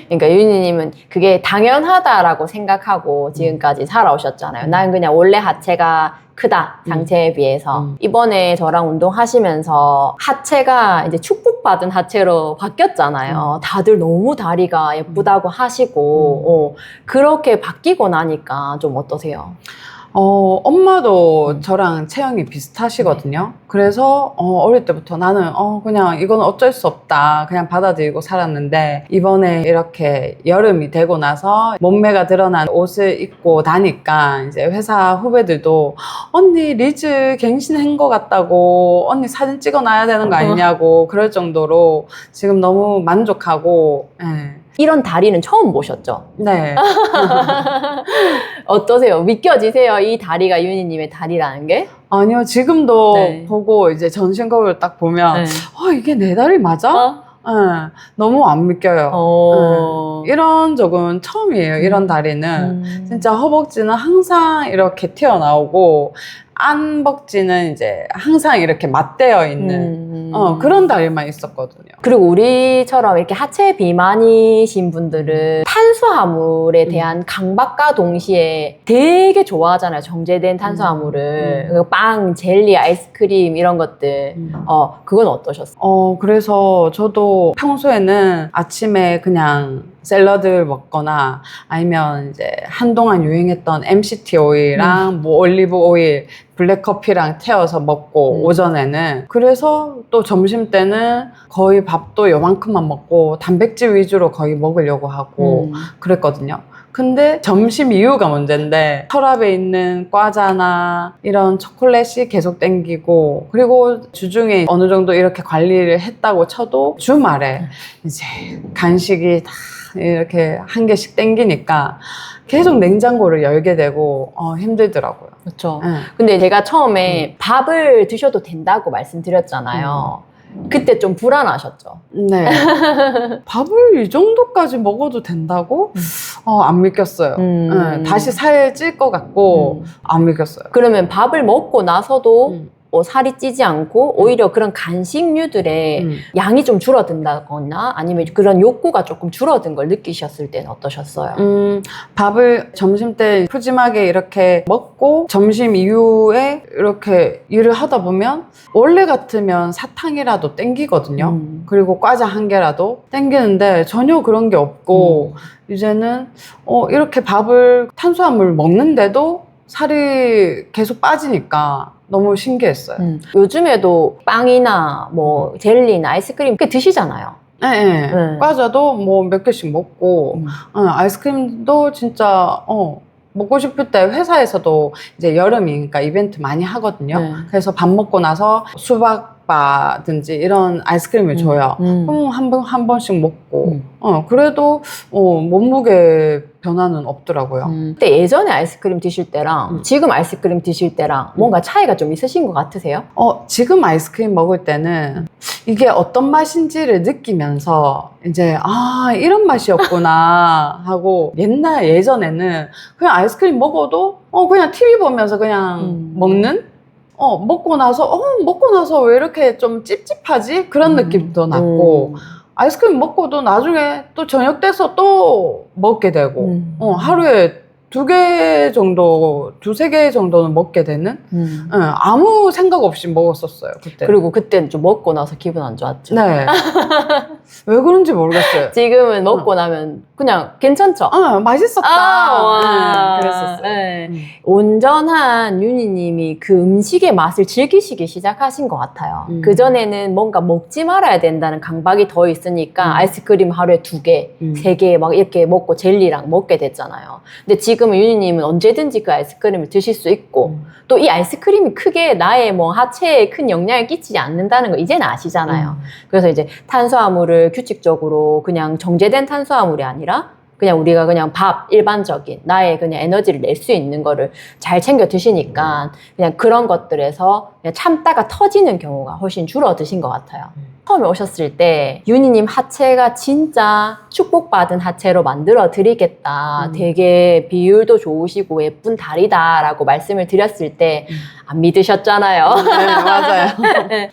그러니까 유인이님은 그게 당연하다라고 생각하고 지금까지 살아오셨잖아요. 난 그냥 원래 하체가 크다, 상체에 비해서. 이번에 저랑 운동하시면서 하체가 이제 축복받은 하체로 바뀌었잖아요. 다들 너무 다리가 예쁘다고 하시고, 그렇게 바뀌고 나니까 좀 어떠세요? 엄마도 저랑 체형이 비슷하시거든요. 그래서 어릴 때부터 나는 그냥 이건 어쩔 수 없다 그냥 받아들이고 살았는데 이번에 이렇게 여름이 되고 나서 몸매가 드러난 옷을 입고 나니까 이제 회사 후배들도 언니 리즈 갱신한 것 같다고 언니 사진 찍어놔야 되는 거 아니냐고 그럴 정도로 지금 너무 만족하고 이런 다리는 처음 보셨죠? 네. 어떠세요? 믿겨지세요? 이 다리가 유인이님의 다리라는 게? 아니요, 지금도 네. 보고 이제 전신 거울을 딱 보면 이게 내 다리 맞아? 너무 안 믿겨요. 이런 적은 처음이에요. 이런 다리는 진짜 허벅지는 항상 이렇게 튀어나오고 안벅지는 이제 항상 이렇게 맞대어 있는 그런 다리만 있었거든요. 그리고 우리처럼 이렇게 하체 비만이신 분들은 탄수화물에 대한 강박과 동시에 되게 좋아하잖아요. 정제된 탄수화물을. 그리고 빵, 젤리, 아이스크림 이런 것들. 그건 어떠셨어요? 그래서 저도 평소에는 아침에 그냥 샐러드를 먹거나 아니면 이제 한동안 유행했던 MCT 오일이랑 뭐 올리브 오일, 블랙커피랑 태워서 먹고 오전에는 그래서 또 점심 때는 거의 밥도 요만큼만 먹고 단백질 위주로 거의 먹으려고 하고 그랬거든요. 근데 점심 이후가 문제인데 혈압에 있는 과자나 이런 초콜릿이 계속 땡기고 그리고 주중에 어느 정도 이렇게 관리를 했다고 쳐도 주말에 이제 간식이 다 이렇게 한 개씩 땡기니까 계속 냉장고를 열게 되고 힘들더라고요. 그렇죠. 근데 제가 처음에 밥을 드셔도 된다고 말씀드렸잖아요. 그때 좀 불안하셨죠? 네. 밥을 이 정도까지 먹어도 된다고? 안 믿겼어요. 네, 다시 살 찔 것 같고 안 믿겼어요. 그러면 밥을 먹고 나서도 살이 찌지 않고 오히려 그런 간식류들의 양이 좀 줄어든다거나 아니면 그런 욕구가 조금 줄어든 걸 느끼셨을 때는 어떠셨어요? 밥을 점심 때 푸짐하게 이렇게 먹고 점심 이후에 이렇게 일을 하다 보면 원래 같으면 사탕이라도 땡기거든요. 그리고 과자 한 개라도 땡기는데 전혀 그런 게 없고 이제는 이렇게 밥을 탄수화물 먹는데도 살이 계속 빠지니까 너무 신기했어요. 요즘에도 빵이나 뭐 젤리나 아이스크림 꽤 드시잖아요. 네. 과자도 뭐 몇 개씩 먹고 아이스크림도 진짜 먹고 싶을 때 회사에서도 이제 여름이니까 이벤트 많이 하거든요. 그래서 밥 먹고 나서 수박 닭바든지 이런 아이스크림을 줘요. 그럼 한 번씩 먹고, 그래도, 몸무게 변화는 없더라고요. 근데 예전에 아이스크림 드실 때랑 지금 아이스크림 드실 때랑 뭔가 차이가 좀 있으신 것 같으세요? 지금 아이스크림 먹을 때는 이게 어떤 맛인지를 느끼면서 이제, 이런 맛이었구나 하고 예전에는 그냥 아이스크림 먹어도 그냥 TV 보면서 그냥 먹는? 먹고 나서 왜 이렇게 좀 찝찝하지? 그런 느낌도 났고, 아이스크림 먹고도 나중에 또 저녁 돼서 또 먹게 되고, 하루에 두세 개 정도는 먹게 되는? 아무 생각 없이 먹었었어요, 그때. 그리고 그때는 좀 먹고 나서 기분 안 좋았죠. 네. 왜 그런지 모르겠어요. 지금은 먹고 나면 그냥 괜찮죠? 맛있었다. 그랬었어요. 네. 온전한 윤희님이 그 음식의 맛을 즐기시기 시작하신 것 같아요. 그전에는 뭔가 먹지 말아야 된다는 강박이 더 있으니까 아이스크림 하루에 2개, 3개 막 이렇게 먹고 젤리랑 먹게 됐잖아요. 근데 지금은 윤희님은 언제든지 그 아이스크림을 드실 수 있고 또 이 아이스크림이 크게 나의 뭐 하체에 큰 영향을 끼치지 않는다는 거 이제는 아시잖아요. 그래서 이제 탄수화물을 규칙적으로 그냥 정제된 탄수화물이 아니라 그냥 우리가 그냥 밥 일반적인 나의 그냥 에너지를 낼 수 있는 거를 잘 챙겨 드시니까 그냥 그런 것들에서 그냥 참다가 터지는 경우가 훨씬 줄어드신 것 같아요. 처음에 오셨을 때 윤희님 하체가 진짜 축복받은 하체로 만들어 드리겠다. 되게 비율도 좋으시고 예쁜 다리다 라고 말씀을 드렸을 때 안 믿으셨잖아요. 네, 맞아요.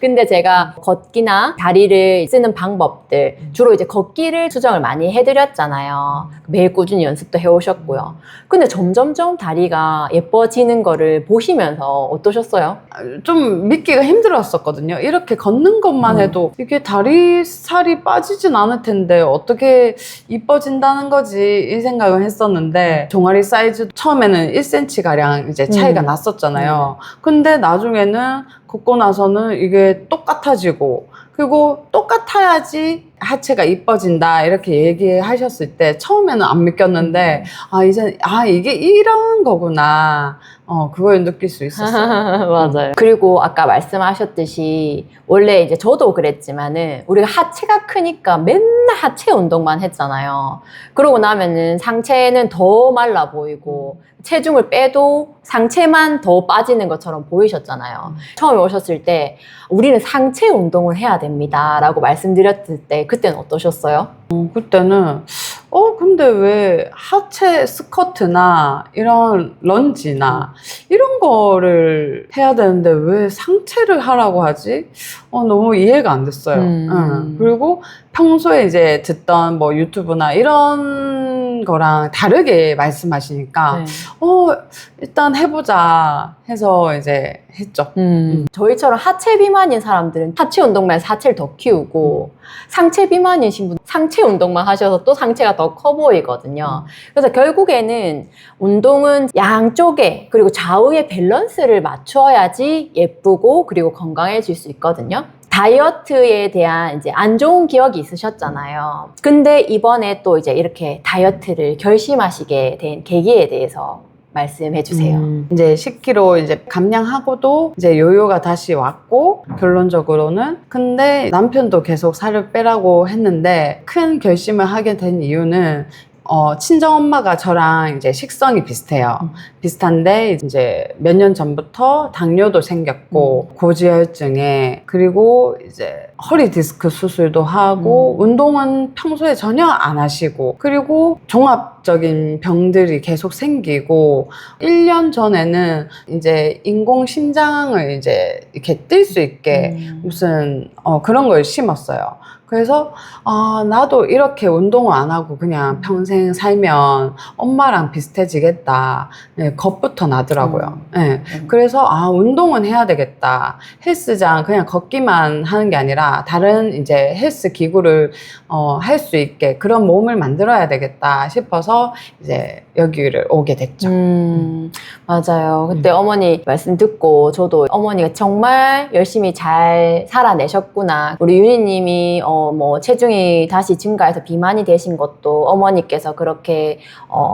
근데 제가 걷기나 다리를 쓰는 방법들 주로 이제 걷기를 수정을 많이 해드렸잖아요. 매일 꾸준히 연습도 해오셨고요. 근데 점점점 다리가 예뻐지는 거를 보시면서 어떠셨어요? 좀 믿기가 힘들었었거든요. 이렇게 걷는 것만 해도 이게 다리 살이 빠지진 않을 텐데 어떻게 이뻐진다는 거지 이 생각을 했었는데 종아리 사이즈 처음에는 1cm 가량 이제 차이가 났었잖아요. 근데 나중에는 걷고 나서는 이게 똑같아지고 그리고 똑같아야지 하체가 이뻐진다 이렇게 얘기하셨을 때 처음에는 안 믿겼는데 이제 이게 이런 거구나 그걸 느낄 수 있었어요. 맞아요. 그리고 아까 말씀하셨듯이 원래 이제 저도 그랬지만은 우리가 하체가 크니까 맨날 하체 운동만 했잖아요. 그러고 나면은 상체는 더 말라 보이고 체중을 빼도 상체만 더 빠지는 것처럼 보이셨잖아요. 처음에 오셨을 때 우리는 상체 운동을 해야 됩니다 라고 말씀드렸을 때 그때는 어떠셨어요? 그때는 근데 왜 하체 스쿼트나 이런 런지나 이런 거를 해야 되는데 왜 상체를 하라고 하지? 너무 이해가 안 됐어요. 그리고 평소에 이제 듣던 뭐 유튜브나 이런 거랑 다르게 말씀하시니까 일단 해보자 해서 이제 했죠. 저희처럼 하체 비만인 사람들은 하체 운동만 해서 하체를 더 키우고 상체 비만이신 분은 상체 운동만 하셔서 또 상체가 더 커 보이거든요. 그래서 결국에는 운동은 양쪽에 그리고 좌우의 밸런스를 맞춰야지 예쁘고 그리고 건강해질 수 있거든요. 다이어트에 대한 이제 안 좋은 기억이 있으셨잖아요. 근데 이번에 또 이제 이렇게 다이어트를 결심하시게 된 계기에 대해서 말씀해 주세요. 이제 10kg 이제 감량하고도 이제 요요가 다시 왔고 결론적으로는 근데 남편도 계속 살을 빼라고 했는데 큰 결심을 하게 된 이유는 친정엄마가 저랑 이제 식성이 비슷해요. 비슷한데 이제 몇 년 전부터 당뇨도 생겼고 고지혈증에 그리고 이제 허리 디스크 수술도 하고 운동은 평소에 전혀 안 하시고 그리고 종합적인 병들이 계속 생기고 1년 전에는 이제 인공 심장을 이제 이렇게 뛸 수 있게 무슨 그런 걸 심었어요. 그래서 나도 이렇게 운동을 안 하고 그냥 평생 살면 엄마랑 비슷해지겠다. 네, 겁부터 나더라고요. 네, 그래서 운동은 해야 되겠다. 헬스장 그냥 걷기만 하는 게 아니라 다른 이제 헬스 기구를 할 수 있게 그런 몸을 만들어야 되겠다 싶어서 이제 여기를 오게 됐죠. 맞아요. 그때 어머니 말씀 듣고 저도 어머니가 정말 열심히 잘 살아내셨구나. 우리 윤희님이 뭐 체중이 다시 증가해서 비만이 되신 것도 어머니께서 그렇게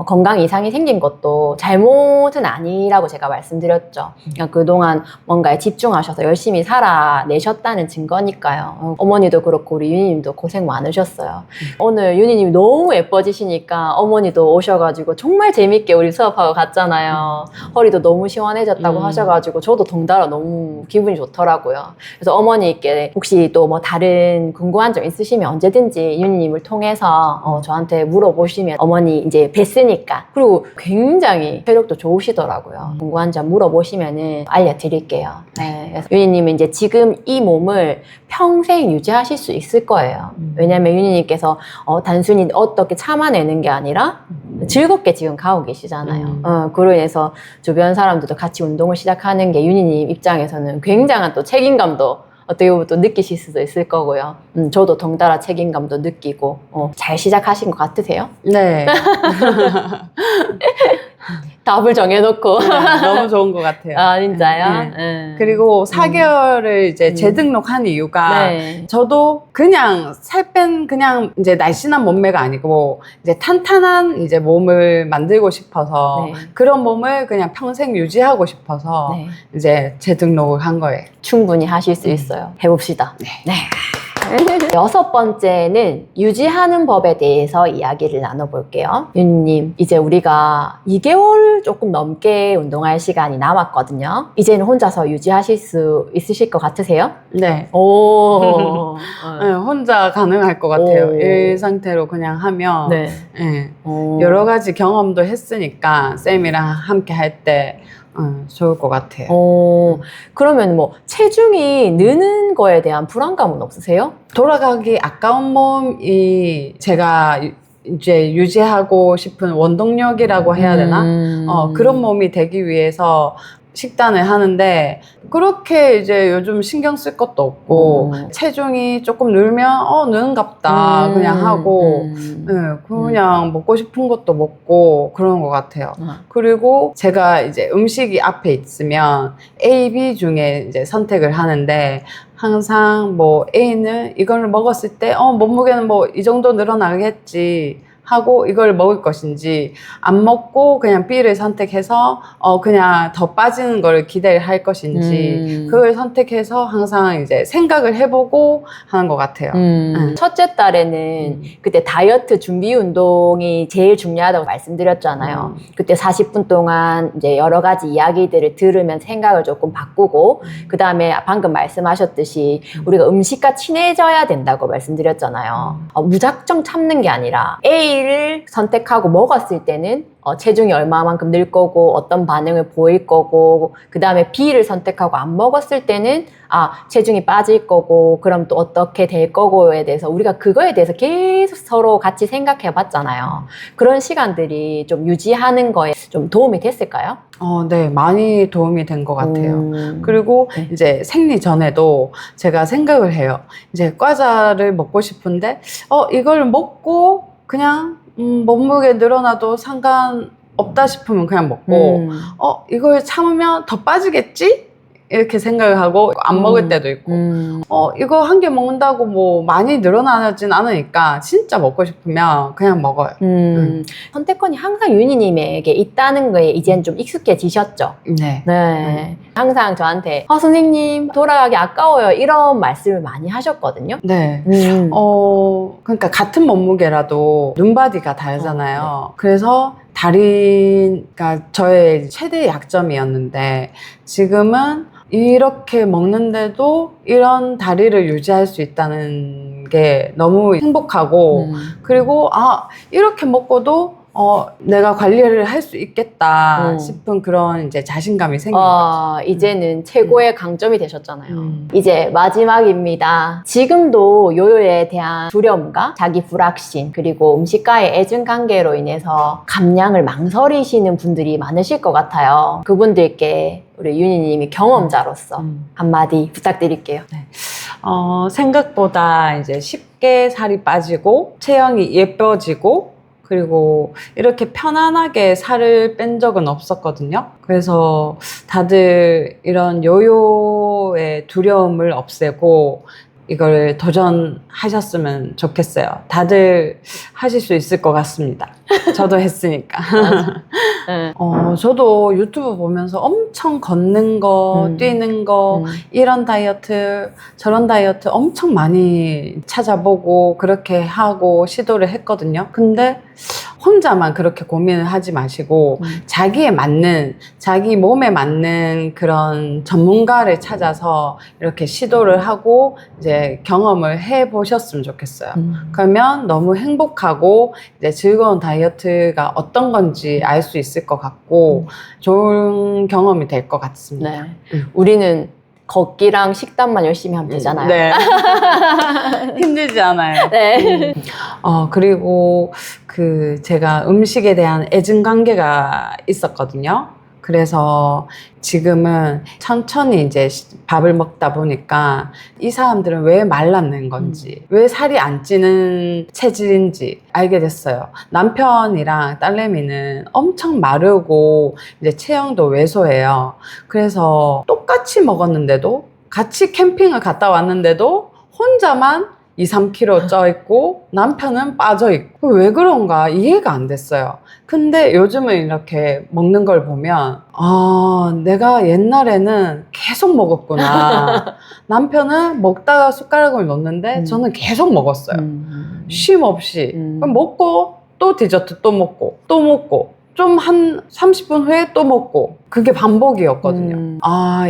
건강 이상이 생긴 것도 잘못은 아니라고 제가 말씀드렸죠. 그러니까 그동안 뭔가에 집중하셔서 열심히 살아내셨다는 증거니까요. 어머니도 그렇고 우리 윤희님도 고생 많으셨어요. 오늘 윤희님이 너무 예뻐지시니까 어머니도 오셔가지고 정말 재밌게 우리 수업하고 갔잖아요. 허리도 너무 시원해졌다고 하셔가지고 저도 덩달아 너무 기분이 좋더라고요. 그래서 어머니께 혹시 또 뭐 다른 궁금한 점 있으시면 언제든지 윤희님을 통해서 저한테 물어보시면 어머니 이제 뵀으니까. 그리고 굉장히 체력도 좋으시더라고요. 궁금한 점 물어보시면은 알려드릴게요. 네. 그래서 윤희님은 이제 지금 이 몸을 평생 유지하실 수 있을 거예요. 왜냐면 윤희님께서 단순히 어떻게 참아내는 게 아니라 즐겁게 지금 가고 계시잖아요. 그로 인해서 주변 사람들도 같이 운동을 시작하는 게 윤희님 입장에서는 굉장한 또 책임감도 어떻게 보면 또 느끼실 수도 있을 거고요. 저도 덩달아 책임감도 느끼고 잘 시작하신 것 같으세요? 네. 답을 정해놓고. 네, 너무 좋은 것 같아요. 아, 진짜요? 네. 그리고 4개월을 이제 재등록한 이유가 네. 저도 그냥 살 뺀 그냥 이제 날씬한 몸매가 아니고 이제 탄탄한 이제 몸을 만들고 싶어서 네. 그런 몸을 그냥 평생 유지하고 싶어서 네. 이제 재등록을 한 거예요. 충분히 하실 수 있어요. 해봅시다. 네. 6번째는 유지하는 법에 대해서 이야기를 나눠볼게요. 윤님, 이제 우리가 2개월 조금 넘게 운동할 시간이 남았거든요. 이제는 혼자서 유지하실 수 있으실 것 같으세요? 네. 오. 네, 혼자 가능할 것 같아요. 오. 이 상태로 그냥 하면 네. 네. 오. 여러 가지 경험도 했으니까 쌤이랑 함께 할 때 좋을 것 같아요. 그러면 뭐 체중이 느는 거에 대한 불안감은 없으세요? 돌아가기 아까운 몸이 제가 이제 유지하고 싶은 원동력이라고 해야 되나? 그런 몸이 되기 위해서 식단을 하는데 그렇게 이제 요즘 신경 쓸 것도 없고 체중이 조금 늘면 느는갑다 그냥 하고 네, 그냥 먹고 싶은 것도 먹고 그런 것 같아요. 그리고 제가 이제 음식이 앞에 있으면 A, B 중에 이제 선택을 하는데 항상 뭐 A는 이걸 먹었을 때 몸무게는 뭐 이 정도 늘어나겠지 하고 이걸 먹을 것인지 안 먹고 그냥 B를 선택해서 그냥 더 빠지는 걸 기대를 할 것인지 그걸 선택해서 항상 이제 생각을 해보고 하는 것 같아요. 첫째 딸에는 그때 다이어트 준비 운동이 제일 중요하다고 말씀드렸잖아요. 그때 40분 동안 이제 여러 가지 이야기들을 들으면 생각을 조금 바꾸고 그 다음에 방금 말씀하셨듯이 우리가 음식과 친해져야 된다고 말씀드렸잖아요. 무작정 참는 게 아니라 A를 선택하고 먹었을 때는 체중이 얼마만큼 늘 거고 어떤 반응을 보일 거고 그 다음에 B를 선택하고 안 먹었을 때는 체중이 빠질 거고 그럼 또 어떻게 될 거고에 대해서 우리가 그거에 대해서 계속 서로 같이 생각해 봤잖아요. 그런 시간들이 좀 유지하는 거에 좀 도움이 됐을까요? 네, 많이 도움이 된 것 같아요. 그리고 이제 생리 전에도 제가 생각을 해요. 이제 과자를 먹고 싶은데 이걸 먹고 그냥 몸무게 늘어나도 상관없다 싶으면 그냥 먹고 이걸 참으면 더 빠지겠지? 이렇게 생각을 하고 안 먹을 때도 있고 이거 한 개 먹는다고 뭐 많이 늘어나진 않으니까 진짜 먹고 싶으면 그냥 먹어요. 선택권이 항상 윤희님에게 있다는 거에 이젠 좀 익숙해지셨죠? 네. 항상 저한테 선생님 돌아가기 아까워요 이런 말씀을 많이 하셨거든요. 네. 그러니까 같은 몸무게라도 눈바디가 다르잖아요. 그래서 다리가 저의 최대 약점이었는데 지금은 이렇게 먹는데도 이런 다리를 유지할 수 있다는 게 너무 행복하고 그리고 이렇게 먹고도 내가 관리를 할 수 있겠다 싶은 그런 이제 자신감이 생긴 거죠. 이제는 최고의 강점이 되셨잖아요. 이제 마지막입니다. 지금도 요요에 대한 두려움과 자기 불확신 그리고 음식과의 애증 관계로 인해서 감량을 망설이시는 분들이 많으실 것 같아요. 그분들께 우리 윤희님이 경험자로서 한마디 부탁드릴게요. 생각보다 이제 쉽게 살이 빠지고 체형이 예뻐지고 그리고 이렇게 편안하게 살을 뺀 적은 없었거든요. 그래서 다들 이런 요요의 두려움을 없애고 이걸 도전하셨으면 좋겠어요. 다들 하실 수 있을 것 같습니다. 저도 했으니까. 네. 저도 유튜브 보면서 엄청 걷는 거, 뛰는 거, 이런 다이어트, 저런 다이어트 엄청 많이 찾아보고 그렇게 하고 시도를 했거든요. 근데 혼자만 그렇게 고민을 하지 마시고 자기에 맞는, 자기 몸에 맞는 그런 전문가를 찾아서 이렇게 시도를 하고 이제 경험을 해 보셨으면 좋겠어요. 그러면 너무 행복하고 이제 즐거운 다이어트가 어떤 건지 알 수 있을 것 같고 좋은 경험이 될 것 같습니다. 네. 우리는 걷기랑 식단만 열심히 하면 되잖아요. 네. 힘들지 않아요. 네. 그리고 제가 음식에 대한 애증관계가 있었거든요. 그래서 지금은 천천히 이제 밥을 먹다 보니까 이 사람들은 왜 말랐는 건지, 왜 살이 안 찌는 체질인지 알게 됐어요. 남편이랑 딸내미는 엄청 마르고 이제 체형도 왜소해요. 그래서 똑같이 먹었는데도, 같이 캠핑을 갔다 왔는데도 혼자만 2, 3kg 쪄 있고 남편은 빠져 있고 왜 그런가 이해가 안 됐어요. 근데 요즘은 이렇게 먹는 걸 보면 내가 옛날에는 계속 먹었구나. 남편은 먹다가 숟가락을 놓는데 저는 계속 먹었어요. 쉼 없이. 그럼 먹고 또 디저트 또 먹고 또 먹고 좀 한 30분 후에 또 먹고 그게 반복이었거든요.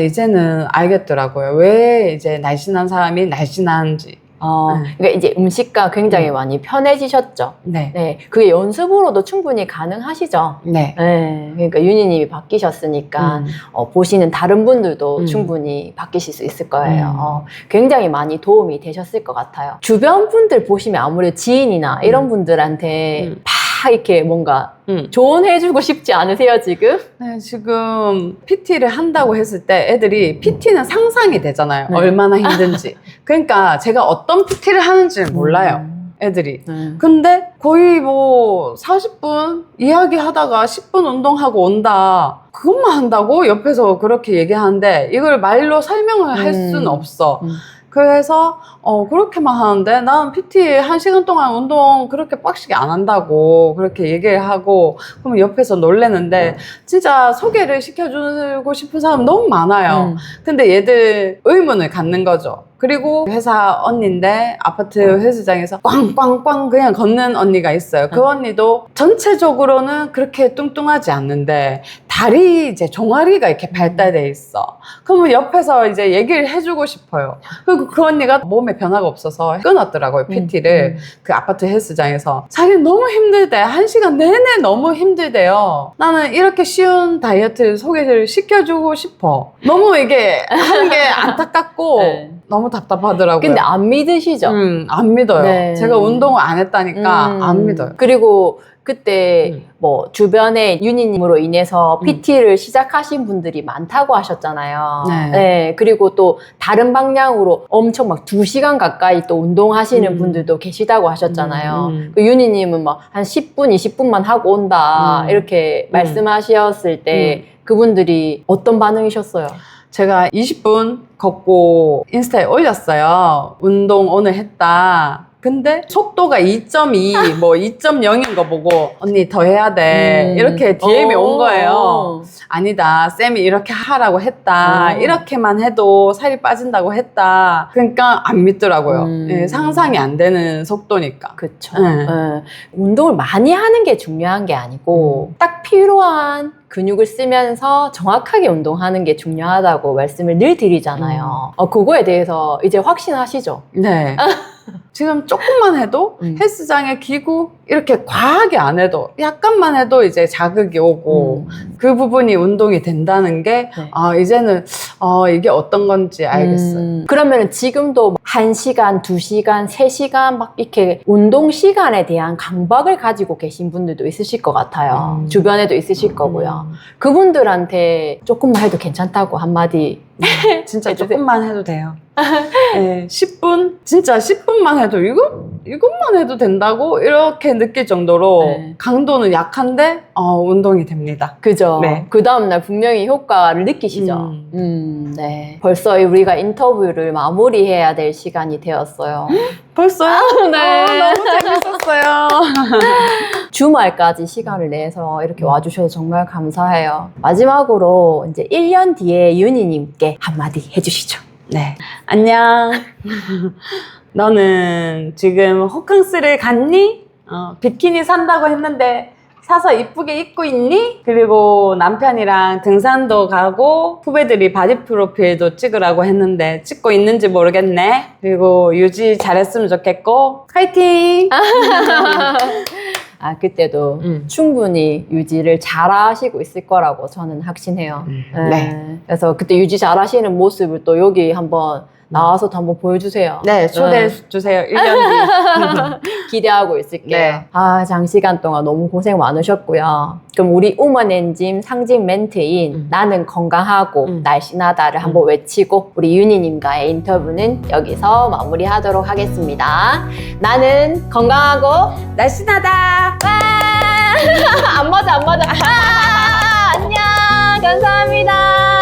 이제는 알겠더라고요. 왜 이제 날씬한 사람이 날씬한지. 그러니까 이제 음식과 굉장히 많이 편해지셨죠. 네. 네. 그게 연습으로도 충분히 가능하시죠. 네. 네. 그러니까 윤희님이 바뀌셨으니까 보시는 다른 분들도 충분히 바뀌실 수 있을 거예요. 굉장히 많이 도움이 되셨을 것 같아요. 주변 분들 보시면 아무래도 지인이나 이런 분들한테 다 이렇게 뭔가 조언해주고 싶지 않으세요, 지금? 네, 지금 PT를 한다고 했을 때 애들이 PT는 상상이 되잖아요. 네. 얼마나 힘든지. 그러니까 제가 어떤 PT를 하는지를 몰라요. 애들이. 근데 거의 뭐 40분 이야기하다가 10분 운동하고 온다. 그것만 한다고 옆에서 그렇게 얘기하는데 이걸 말로 설명을 할 수는 없어. 그래서 그렇게만 하는데 난 PT 1시간 동안 운동 그렇게 빡시게 안 한다고 그렇게 얘기를 하고 그러면 옆에서 놀래는데 진짜 소개를 시켜주고 싶은 사람 너무 많아요. 근데 얘들 의문을 갖는 거죠. 그리고 회사 언니인데 아파트 헬스장에서 꽝꽝꽝 그냥 걷는 언니가 있어요. 그 언니도 전체적으로는 그렇게 뚱뚱하지 않는데 다리 이제 종아리가 이렇게 발달돼 있어. 그러면 옆에서 이제 얘기를 해주고 싶어요. 그리고 그 언니가 몸에 변화가 없어서 끊었더라고요, PT를. 그 아파트 헬스장에서. 자기 너무 힘들대. 1시간 내내 너무 힘들대요. 나는 이렇게 쉬운 다이어트 소개를 시켜주고 싶어. 너무 이게 하는 게 안타깝고 네. 너무 답답하더라고요. 근데 안 믿으시죠? 안 믿어요. 네. 제가 운동을 안 했다니까 안 믿어요. 그리고 그때 뭐 주변에 윤희님으로 인해서 PT를 시작하신 분들이 많다고 하셨잖아요. 네. 네. 그리고 또 다른 방향으로 엄청 막 2시간 가까이 또 운동하시는 분들도 계시다고 하셨잖아요. 그 윤희님은 막 한 10분, 20분만 하고 온다 이렇게 말씀하셨을 때 그분들이 어떤 반응이셨어요? 제가 20분 걷고 인스타에 올렸어요. 운동 오늘 했다. 근데 속도가 2.2, 뭐 2.0인 거 보고 언니 더 해야 돼. 이렇게 DM이 온 거예요. 아니다. 쌤이 이렇게 하라고 했다. 이렇게만 해도 살이 빠진다고 했다. 그러니까 안 믿더라고요. 예, 상상이 안 되는 속도니까. 그쵸. 네. 운동을 많이 하는 게 중요한 게 아니고 딱 필요한 근육을 쓰면서 정확하게 운동하는 게 중요하다고 말씀을 늘 드리잖아요. 그거에 대해서 이제 확신하시죠? 네. 지금 조금만 해도 헬스장의 기구 이렇게 과하게 안 해도 약간만 해도 이제 자극이 오고 그 부분이 운동이 된다는 게 이제는 이게 어떤 건지 알겠어요. 그러면 지금도 1시간, 2시간, 3시간 막 이렇게 운동 시간에 대한 강박을 가지고 계신 분들도 있으실 것 같아요. 주변에도 있으실 거고요. 그분들한테 조금만 해도 괜찮다고 한마디 진짜 조금만 해도 돼요. 네, 10분? 진짜 10분만 해도 이것만 해도 된다고 이렇게 느낄 정도로 네. 강도는 약한데 운동이 됩니다. 그죠. 네. 그 다음날 분명히 효과를 느끼시죠. 네. 벌써 우리가 인터뷰를 마무리해야 될 시간이 되었어요. 벌써요? 네. 너무 재밌었어요. 주말까지 시간을 내서 이렇게 와주셔서 정말 감사해요. 마지막으로 이제 1년 뒤에 윤희님께 한마디 해주시죠. 네. 안녕. 너는 지금 호캉스를 갔니? 비키니 산다고 했는데 사서 이쁘게 입고 있니? 그리고 남편이랑 등산도 가고 후배들이 바디 프로필도 찍으라고 했는데 찍고 있는지 모르겠네. 그리고 유지 잘했으면 좋겠고 화이팅! 그때도 충분히 유지를 잘 하시고 있을 거라고 저는 확신해요. 네. 그래서 그때 유지 잘 하시는 모습을 또 여기 한번 나와서도 한번 보여주세요. 네, 초대해 주세요. 1년 뒤. 기대하고 있을게요. 네. 장시간 동안 너무 고생 많으셨고요. 그럼 우리 우먼엔짐 상징 멘트인 나는 건강하고 날씬하다를 한번 외치고 우리 윤희님과의 인터뷰는 여기서 마무리하도록 하겠습니다. 나는 건강하고 날씬하다. 안 맞아. 안녕. 감사합니다.